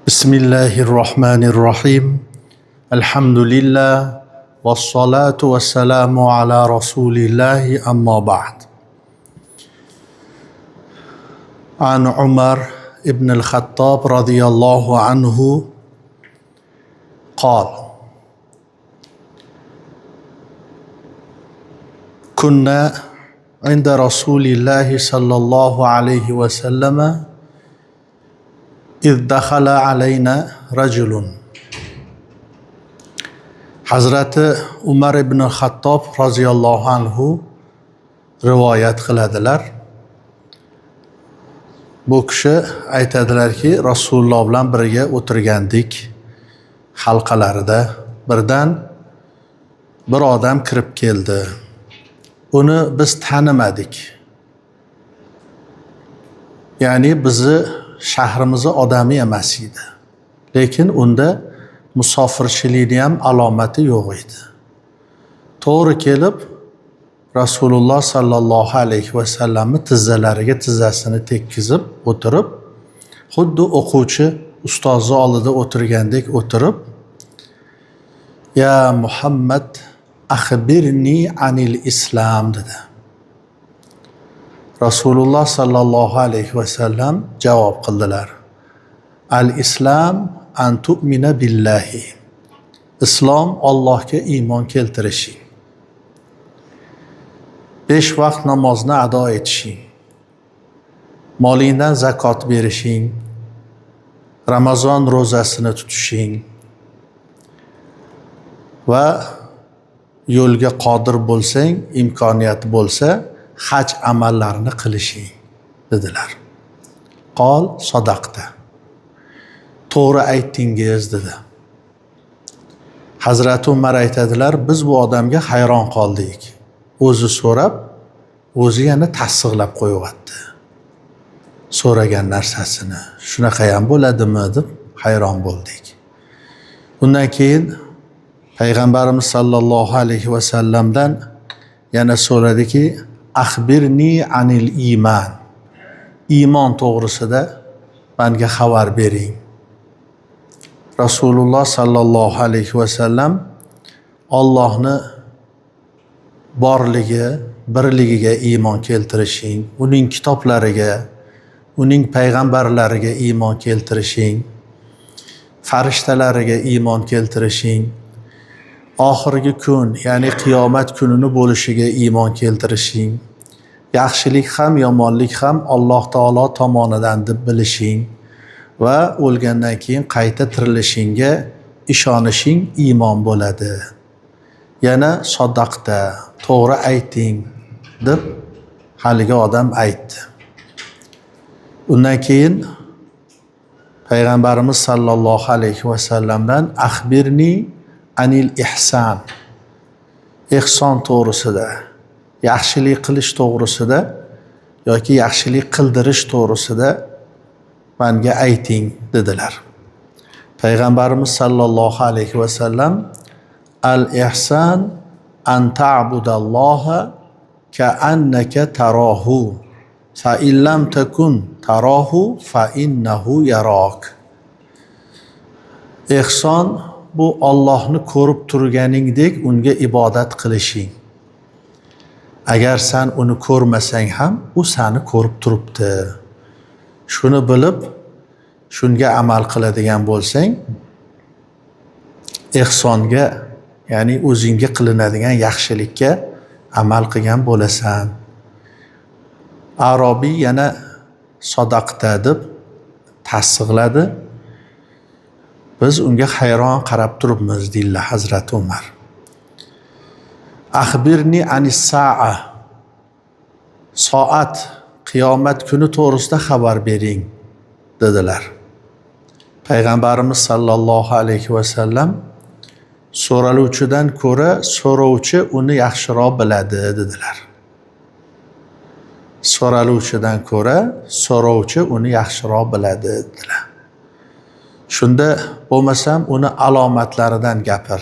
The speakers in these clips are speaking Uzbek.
Bismillahirrahmanirrahim. Elhamdülillah. Vessalatu vesselamu ala Rasulillahi amma ba'd. An Umar ibn al-Khattab radiyallahu anhu قال كنا عند رسول الله صلى الله عليه وسلم إذ دخل علينا رجل. Hazrati Umar ibn Xattob roziyallohu anhu rivoyat qiladilar. Bu kishi aytadilarki, Rasululloh bilan birga o'tirgandik halqalarida. Birdan bir odam kirib keldi. Uni biz tanimadik. Ya'ni bizni shahrimizni odami emas edi. Lekin unda musofirchilikning ham alomati yo'q edi. To'g'ri kelib Rasululloh sallallohu alayhi va sallamni tizzalariga tizzasini tekkizib o'tirib, xuddi o'quvchi ustozi oldida o'tirgandek o'tirib, "Ya Muhammad, akhbirni anil Islam" dedi. Rasululloh sallallohu alayhi va sallam javob qildilar. Al-Islam an tu'mina billahi. Islom Allohga iymon keltirishing. 5 vaqt namozni ado etishing. Molingdan zakot berishing. Ramazon ro'zasini tutishing. Va yo'lga qodir bo'lsang, imkoniyat bo'lsa, haj amallarini qilishing dedilar. Qol sadaqta. To'g'ri aytdingiz dedi. Hazrati Umar aytadilar, biz bu odamga hayron qoldik. O'zi so'rab, o'zi yana tasdiqlab qo'yibdi. So'ragan narsasini. Shunaqa ham bo'ladimi deb hayron bo'ldik. Undan keyin Payg'ambarimiz sallallohu alayhi va sallamdan yana so'radiki, akhbirni anil iman. Iymon to'g'risida menga xabar bering. Rasululloh sallallohu alayhi va sallam Allohni borligi, birligiga iymon keltirishing, uning kitoblariga, uning payg'ambarlariga iymon keltirishing, farishtalariga iymon keltirishing, oxirgi kun, ya'ni qiyomat kunini bo'lishiga iymon keltirishing, yaxshilik ham, yomonlik ham Alloh taolo tomonidan deb bilishing va o'lgandan keyin qayta tirilishingga ishonishing iymon bo'ladi. Yana sadaqta, to'g'ri ayting deb haligi odam aytdi. Undan keyin Payg'ambarimiz sallallohu alayhi va sallamdan akhbirni anil ihson. Ihson to'g'risida, yaxshilik qilish to'g'risida yoki yaxshilik qildirish to'g'risida menga ayting dedilar. Payg'ambarimiz sallallohu alayhi va sallam al-ihson an ta'budalloha ka'annaka tarahu fa in lam takun tarahu fa innahu yarak. Ihson bu Allohni ko'rib turganingdek unga ibodat qilishing. Agar sen uni ko'rmasang ham u seni ko'rib turibdi. Shuni bilib, shunga amal qiladigan bo'lsang, ihsonga, ya'ni o'zingga qilinadigan yaxshilikka amal qilgan bo'lasan. Arobiy yana sadaqta deb tasdiqladi. Biz unga hayron qarab turibmiz deydilar Hazrati Umar. Akhbirni anis sa'a. Soat, qiyomat kuni to'g'risida xabar bering dedilar. Payg'ambarimiz sallallohu alayhi va sallam so'raluvchidan ko'ra so'rovchi uni yaxshiroq biladi dedilar. So'raluvchidan ko'ra so'rovchi uni yaxshiroq biladi dedilar. Shunda bo'lmasam uni alomatlaridan gapir.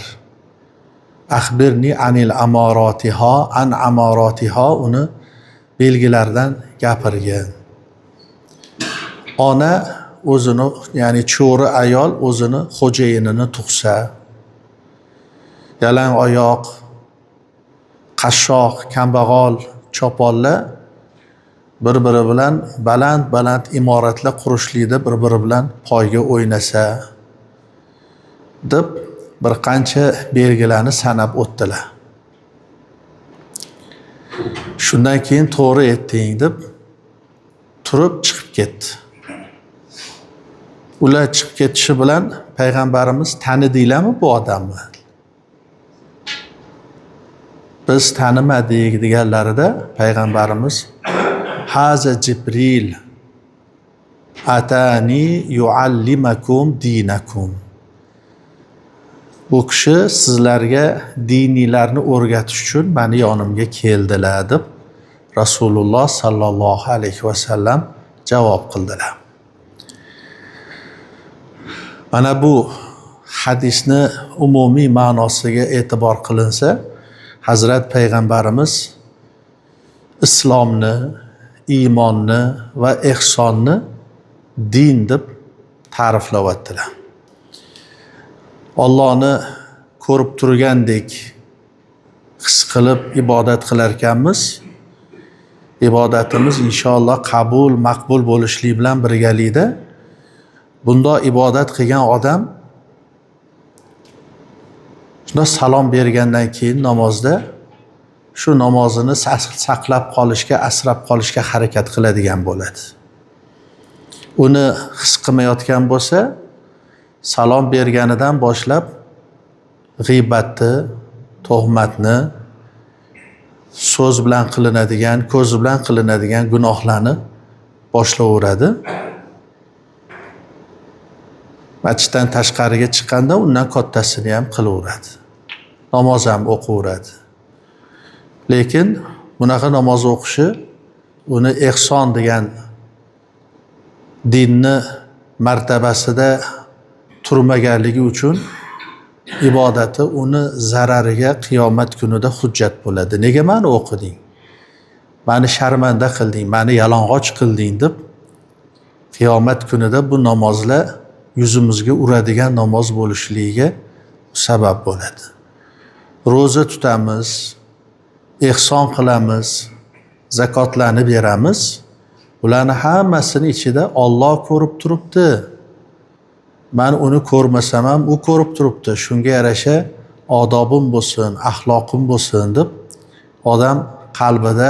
Akhbirni anil amoratiha, an amoratiha, uni belgilaridan gapirgin. Ona o'zini, ya'ni cho'ri ayol o'zini xo'jayinini tug'sa, yalang oyoq, qashshoq, kambag'al choponlar bir-biri bilan baland imoratlar qurishlikda bir-biri bilan poyga o'ynasa deb bir qancha belgilarni sanab o'tdilar. Shundan keyin to'g'ri aytding deb turib chiqib ketdi. Ular chiqib ketishi bilan payg'ambarimiz tanidinglarmi bu odamni? Biz tanimadik deganlarida payg'ambarimiz haza Jibril atani yuallimakum dinakum. Bu kishi sizlarga diniylarni o'rgatish uchun meni yonimga keldilar deb Rasululloh sallallohu alayhi vasallam javob qildilar. Mana bu hadisni umumiy ma'nosiga e'tibor qilinsa, Hazrat payg'ambarimiz islomni, iymonni va ihsonni din deb ta'riflayaptilar. Allohni ko'rib turgandek his qilib ibodat qilar ekanmiz. Ibodatimiz inshaalloh qabul, maqbul bo'lishlik bilan birgalikda bunda ibodat qilgan odam shunda salom bergandan keyin namozda shu namozini saqlab qolishga, asrab qolishga harakat qiladigan bo'ladi. Uni his qilmayotgan bo'lsa, salom berganidan boshlab g'iybatni, tuhmatni, so'z bilan qilinadigan, ko'z bilan qilinadigan gunohlarni boshlayveradi. Masjiddan tashqariga chiqqanda undan kattasini ham qilaveradi. Namoz ham o'qiveradi. Lekin bunaqa namoz o'qishi uni ihson degan dinni martabasida turmaganligi uchun ibodati uni zarariga qiyomat kunida hujjat bo'ladi. Nega meni o'qiding? Meni sharmanda qilding, meni yalang'och qilding deb qiyomat kunida bu namozlar yuzimizga uradigan namoz bo'lishligiga sabab bo'ladi. Ro'za tutamiz, ihson qilamiz, zakotlarni beramiz. Bularni hammasini ichida Alloh ko'rib turibdi. Men uni ko'rmasam ham u ko'rib turibdi. Shunga yarasha odobim bo'lsin, axloqim bo'lsin deb odam qalbida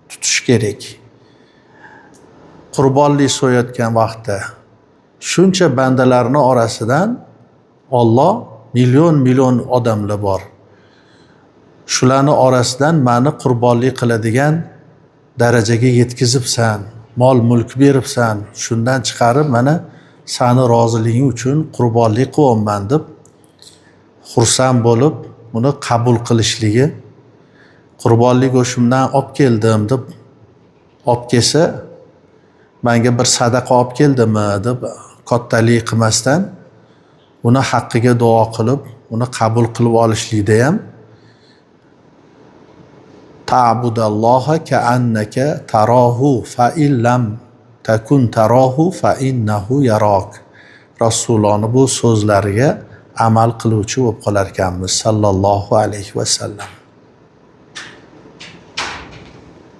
tutish kerak. Qurbonlik so'yayotgan vaqtda shuncha bandalarning orasidan Alloh million odamlar bor. Shularning orasidan meni qurbonlik qiladigan darajaga yetkazibsan, mol mulk beribsan, shundan chiqarib mana seni roziliging uchun qurbonlik qilyapman deb xursand bo'lib uni qabul qilishligi, qurbonlik go'shtimdan olib keldim deb olib kelsa, menga bir sadaqa olib keldimi deb kattalik qilmasdan uni haqqiga duo qilib, uni qabul qilib olishlikda ham ta'budalloha ka'annaka tarahu fa illam takun tarahu fa innahu yarok. Rasulullohning bu so'zlariga amal qiluvchi bo'lib qolar ekanmiz sallallohu alayhi vasallam.